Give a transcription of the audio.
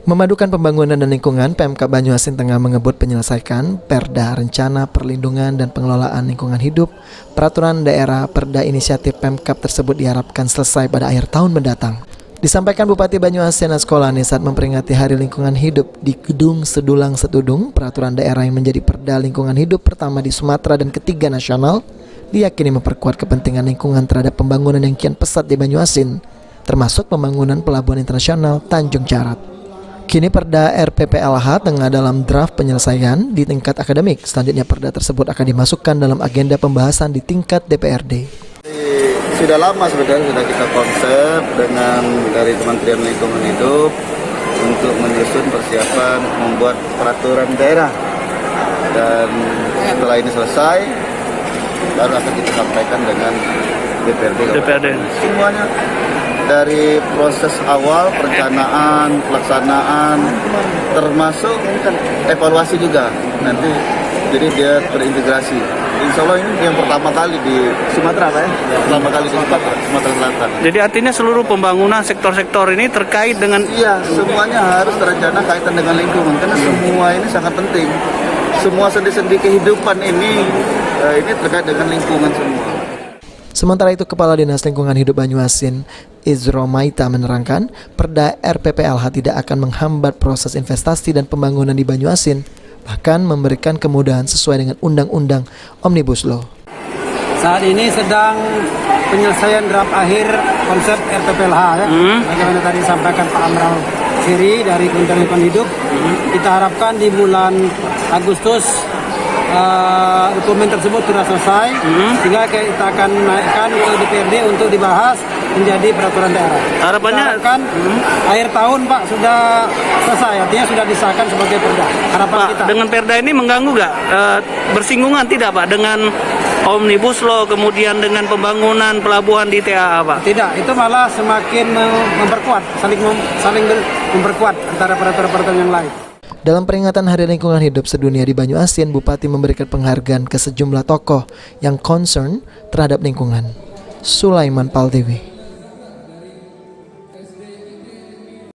Memadukan pembangunan dan lingkungan, Pemkab Banyuasin tengah mengebut penyelesaikan Perda Rencana Perlindungan dan Pengelolaan Lingkungan Hidup. Peraturan daerah Perda inisiatif Pemkab tersebut diharapkan selesai pada akhir tahun mendatang. Disampaikan Bupati Banyuasin Askolani saat memperingati Hari Lingkungan Hidup di Gedung Sedulang Setudung. Peraturan daerah yang menjadi Perda Lingkungan Hidup pertama di Sumatera dan ketiga nasional diyakini memperkuat kepentingan lingkungan terhadap pembangunan yang kian pesat di Banyuasin, termasuk pembangunan Pelabuhan Internasional Tanjung Jarat. Kini Perda RPPLH tengah dalam draft penyelesaian di tingkat akademik. Selanjutnya Perda tersebut akan dimasukkan dalam agenda pembahasan di tingkat DPRD. Sudah lama sebenarnya sudah kita konsep dengan dari Kementerian Lingkungan Hidup untuk menyusun persiapan membuat peraturan daerah. Dan setelah ini selesai, baru akan kita sampaikan dengan DPRD. Semuanya dari proses awal, perencanaan, pelaksanaan, termasuk evaluasi juga nanti. Jadi dia terintegrasi. Insya Allah ini yang pertama kali di Sumatera, Pak ya? Pertama kali di Sumatera Selatan. Jadi artinya seluruh pembangunan sektor-sektor ini terkait dengan... Iya, semuanya harus terencana kaitan dengan lingkungan. Karena semua ini sangat penting. Semua sendi-sendi kehidupan ini terkait dengan lingkungan semua. Sementara itu, Kepala Dinas Lingkungan Hidup Banyuasin, Izro Maita menerangkan, Perda RPPLH tidak akan menghambat proses investasi dan pembangunan di Banyuasin, bahkan memberikan kemudahan sesuai dengan Undang-Undang Omnibus Law. Saat ini sedang penyelesaian draft akhir konsep RPPLH ya. Bagaimana tadi disampaikan Pak Amral Siri dari Kementerian Lingkungan Hidup. Kita harapkan di bulan Agustus dokumen tersebut sudah selesai, sehingga kita akan naikkan ke DPRD untuk dibahas menjadi peraturan daerah. Harapannya akhir tahun Pak sudah selesai, artinya sudah disahkan sebagai perda. Harapan Pak, kita. dengan perda ini mengganggu nggak? Bersinggungan tidak Pak dengan Omnibus Law, kemudian dengan pembangunan pelabuhan di TAA Pak? Tidak, itu malah semakin memperkuat, saling memperkuat antara peraturan-peraturan yang lain. Dalam peringatan Hari Lingkungan Hidup Sedunia di Banyuasin, Bupati memberikan penghargaan ke sejumlah tokoh yang concern terhadap lingkungan. Sulaiman Pal TV.